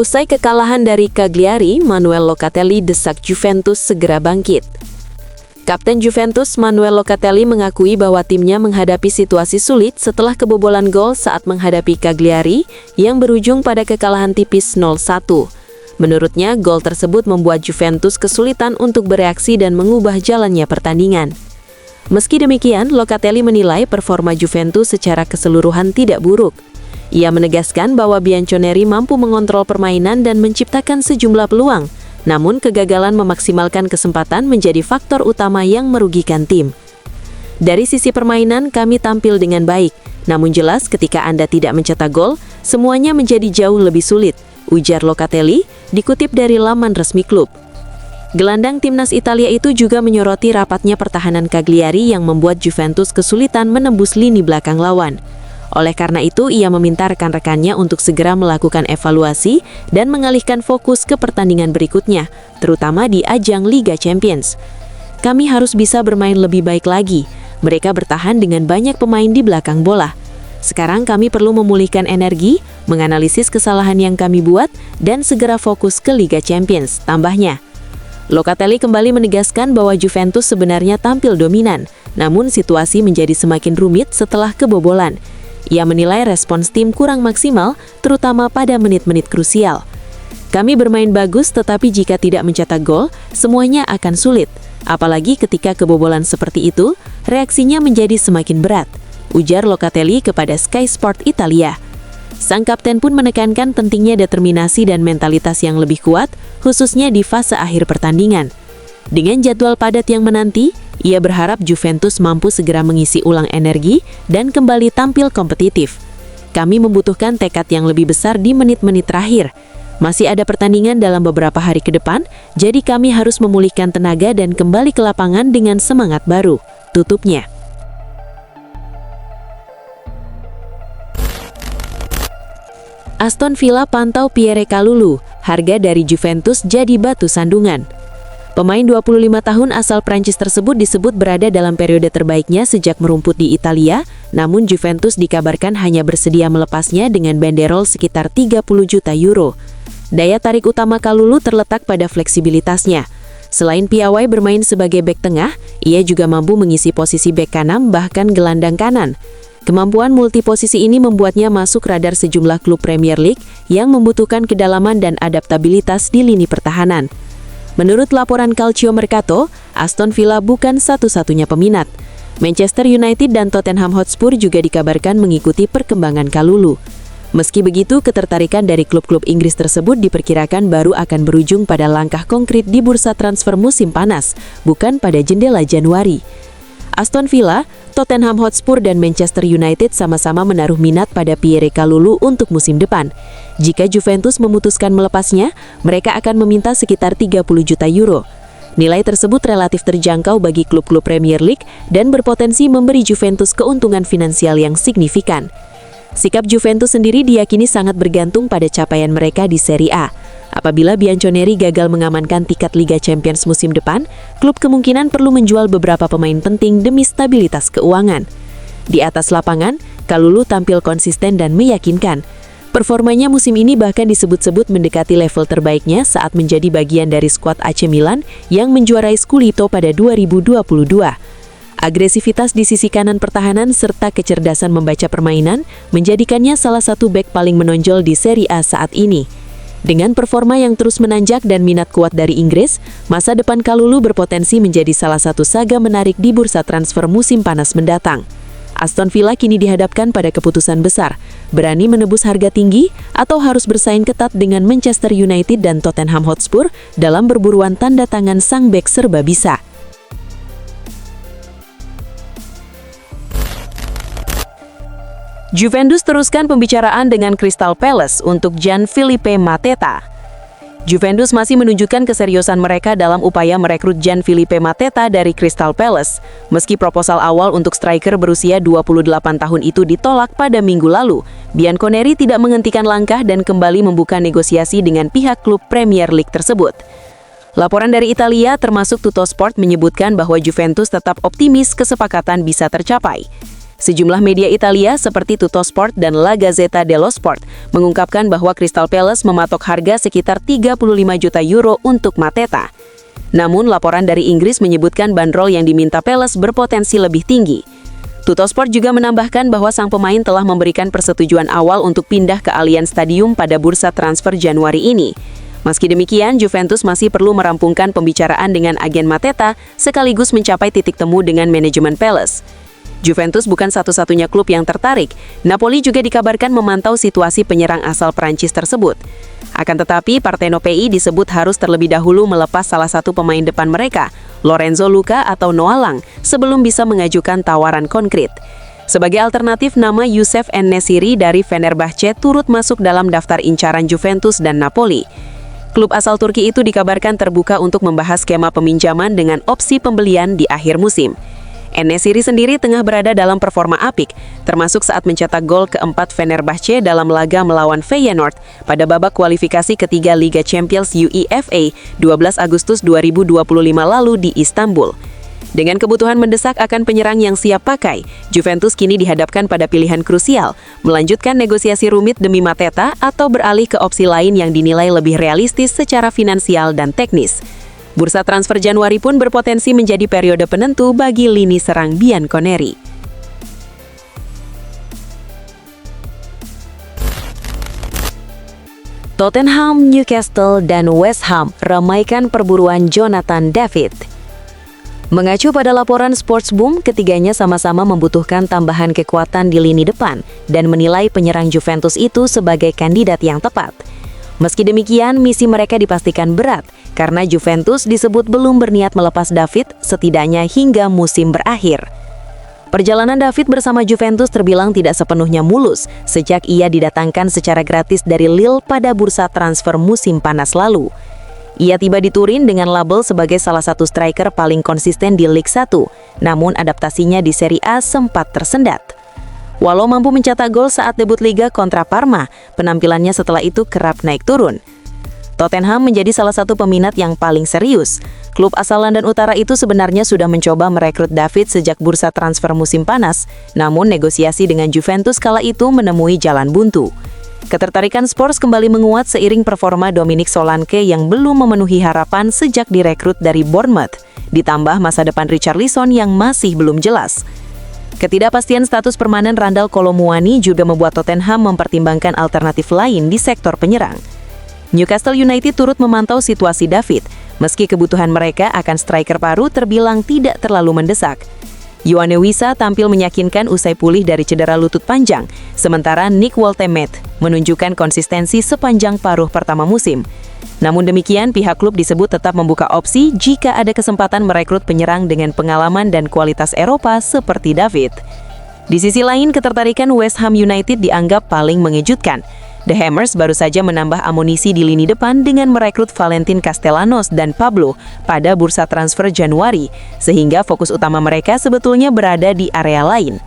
Usai kekalahan dari Cagliari, Manuel Locatelli desak Juventus segera bangkit. Kapten Juventus Manuel Locatelli mengakui bahwa timnya menghadapi situasi sulit setelah kebobolan gol saat menghadapi Cagliari yang berujung pada kekalahan tipis 0-1. Menurutnya, gol tersebut membuat Juventus kesulitan untuk bereaksi dan mengubah jalannya pertandingan. Meski demikian, Locatelli menilai performa Juventus secara keseluruhan tidak buruk. Ia menegaskan bahwa Bianconeri mampu mengontrol permainan dan menciptakan sejumlah peluang, namun kegagalan memaksimalkan kesempatan menjadi faktor utama yang merugikan tim. Dari sisi permainan, kami tampil dengan baik, namun jelas ketika Anda tidak mencetak gol, semuanya menjadi jauh lebih sulit, ujar Locatelli, dikutip dari laman resmi klub. Gelandang timnas Italia itu juga menyoroti rapatnya pertahanan Cagliari yang membuat Juventus kesulitan menembus lini belakang lawan. Oleh karena itu, ia meminta rekan-rekannya untuk segera melakukan evaluasi dan mengalihkan fokus ke pertandingan berikutnya, terutama di ajang Liga Champions. Kami harus bisa bermain lebih baik lagi. Mereka bertahan dengan banyak pemain di belakang bola. Sekarang kami perlu memulihkan energi, menganalisis kesalahan yang kami buat, dan segera fokus ke Liga Champions, tambahnya. Locatelli kembali menegaskan bahwa Juventus sebenarnya tampil dominan, namun situasi menjadi semakin rumit setelah kebobolan. Ia menilai respons tim kurang maksimal, terutama pada menit-menit krusial. Kami bermain bagus, tetapi jika tidak mencetak gol, semuanya akan sulit. Apalagi ketika kebobolan seperti itu, reaksinya menjadi semakin berat, ujar Locatelli kepada Sky Sport Italia. Sang kapten pun menekankan pentingnya determinasi dan mentalitas yang lebih kuat, khususnya di fase akhir pertandingan. Dengan jadwal padat yang menanti, ia berharap Juventus mampu segera mengisi ulang energi dan kembali tampil kompetitif. Kami membutuhkan tekad yang lebih besar di menit-menit terakhir. Masih ada pertandingan dalam beberapa hari ke depan, jadi kami harus memulihkan tenaga dan kembali ke lapangan dengan semangat baru, tutupnya. Aston Villa pantau Pierre Kalulu, harga dari Juventus jadi batu sandungan. Pemain 25 tahun asal Prancis tersebut disebut berada dalam periode terbaiknya sejak merumput di Italia, namun Juventus dikabarkan hanya bersedia melepasnya dengan banderol sekitar 30 juta euro. Daya tarik utama Kalulu terletak pada fleksibilitasnya. Selain piawai bermain sebagai bek tengah, ia juga mampu mengisi posisi bek kanan bahkan gelandang kanan. Kemampuan multiposisi ini membuatnya masuk radar sejumlah klub Premier League yang membutuhkan kedalaman dan adaptabilitas di lini pertahanan. Menurut laporan Calcio Mercato, Aston Villa bukan satu-satunya peminat. Manchester United dan Tottenham Hotspur juga dikabarkan mengikuti perkembangan Kalulu. Meski begitu, ketertarikan dari klub-klub Inggris tersebut diperkirakan baru akan berujung pada langkah konkret di bursa transfer musim panas, bukan pada jendela Januari. Aston Villa, Tottenham Hotspur dan Manchester United sama-sama menaruh minat pada Pierre Kalulu untuk musim depan. Jika Juventus memutuskan melepasnya, mereka akan meminta sekitar 30 juta euro. Nilai tersebut relatif terjangkau bagi klub-klub Premier League dan berpotensi memberi Juventus keuntungan finansial yang signifikan. Sikap Juventus sendiri diyakini sangat bergantung pada capaian mereka di Serie A. Apabila Bianconeri gagal mengamankan tiket Liga Champions musim depan, klub kemungkinan perlu menjual beberapa pemain penting demi stabilitas keuangan. Di atas lapangan, Kalulu tampil konsisten dan meyakinkan. Performanya musim ini bahkan disebut-sebut mendekati level terbaiknya saat menjadi bagian dari skuad AC Milan yang menjuarai Scudetto pada 2022. Agresivitas di sisi kanan pertahanan serta kecerdasan membaca permainan menjadikannya salah satu bek paling menonjol di Serie A saat ini. Dengan performa yang terus menanjak dan minat kuat dari Inggris, masa depan Kalulu berpotensi menjadi salah satu saga menarik di bursa transfer musim panas mendatang. Aston Villa kini dihadapkan pada keputusan besar, berani menebus harga tinggi atau harus bersaing ketat dengan Manchester United dan Tottenham Hotspur dalam berburuan tanda tangan sang bek serba bisa. Juventus teruskan pembicaraan dengan Crystal Palace untuk Gianfilippe Mateta. Juventus masih menunjukkan keseriusan mereka dalam upaya merekrut Gianfilippe Mateta dari Crystal Palace. Meski proposal awal untuk striker berusia 28 tahun itu ditolak pada minggu lalu, Bianconeri tidak menghentikan langkah dan kembali membuka negosiasi dengan pihak klub Premier League tersebut. Laporan dari Italia termasuk Tuttosport menyebutkan bahwa Juventus tetap optimis kesepakatan bisa tercapai. Sejumlah media Italia seperti Tuttosport dan La Gazzetta dello Sport mengungkapkan bahwa Crystal Palace mematok harga sekitar 35 juta euro untuk Mateta. Namun laporan dari Inggris menyebutkan bandrol yang diminta Palace berpotensi lebih tinggi. Tuttosport juga menambahkan bahwa sang pemain telah memberikan persetujuan awal untuk pindah ke Allianz Stadium pada bursa transfer Januari ini. Meski demikian, Juventus masih perlu merampungkan pembicaraan dengan agen Mateta sekaligus mencapai titik temu dengan manajemen Palace. Juventus bukan satu-satunya klub yang tertarik. Napoli juga dikabarkan memantau situasi penyerang asal Prancis tersebut. Akan tetapi, Partenopei disebut harus terlebih dahulu melepas salah satu pemain depan mereka, Lorenzo Luca atau Noah Lang, sebelum bisa mengajukan tawaran konkret. Sebagai alternatif, nama Youssef En-Nesyri dari Fenerbahce turut masuk dalam daftar incaran Juventus dan Napoli. Klub asal Turki itu dikabarkan terbuka untuk membahas skema peminjaman dengan opsi pembelian di akhir musim. En-Nesyri sendiri tengah berada dalam performa apik, termasuk saat mencetak gol keempat Fenerbahce dalam laga melawan Feyenoord pada babak kualifikasi ketiga Liga Champions UEFA 12 Agustus 2025 lalu di Istanbul. Dengan kebutuhan mendesak akan penyerang yang siap pakai, Juventus kini dihadapkan pada pilihan krusial, melanjutkan negosiasi rumit demi Mateta atau beralih ke opsi lain yang dinilai lebih realistis secara finansial dan teknis. Bursa transfer Januari pun berpotensi menjadi periode penentu bagi lini serang Bianconeri. Tottenham, Newcastle, dan West Ham ramaikan perburuan Jonathan David. Mengacu pada laporan Sports Boom, ketiganya sama-sama membutuhkan tambahan kekuatan di lini depan dan menilai penyerang Juventus itu sebagai kandidat yang tepat. Meski demikian, misi mereka dipastikan berat karena Juventus disebut belum berniat melepas David setidaknya hingga musim berakhir. Perjalanan David bersama Juventus terbilang tidak sepenuhnya mulus sejak ia didatangkan secara gratis dari Lille pada bursa transfer musim panas lalu. Ia tiba di Turin dengan label sebagai salah satu striker paling konsisten di Ligue 1, namun adaptasinya di Serie A sempat tersendat. Walau mampu mencetak gol saat debut Liga kontra Parma, penampilannya setelah itu kerap naik turun. Tottenham menjadi salah satu peminat yang paling serius. Klub asal London Utara itu sebenarnya sudah mencoba merekrut David sejak bursa transfer musim panas, namun negosiasi dengan Juventus kala itu menemui jalan buntu. Ketertarikan Spurs kembali menguat seiring performa Dominic Solanke yang belum memenuhi harapan sejak direkrut dari Bournemouth, ditambah masa depan Richarlison yang masih belum jelas. Ketidakpastian status permanen Randal Kolo Muani juga membuat Tottenham mempertimbangkan alternatif lain di sektor penyerang. Newcastle United turut memantau situasi David, meski kebutuhan mereka akan striker baru terbilang tidak terlalu mendesak. Yoane Wissa tampil meyakinkan usai pulih dari cedera lutut panjang, sementara Nick Woltemade menunjukkan konsistensi sepanjang paruh pertama musim. Namun demikian, pihak klub disebut tetap membuka opsi jika ada kesempatan merekrut penyerang dengan pengalaman dan kualitas Eropa seperti David. Di sisi lain, ketertarikan West Ham United dianggap paling mengejutkan. The Hammers baru saja menambah amunisi di lini depan dengan merekrut Valentin Castellanos dan Pablo pada bursa transfer Januari, sehingga fokus utama mereka sebetulnya berada di area lain.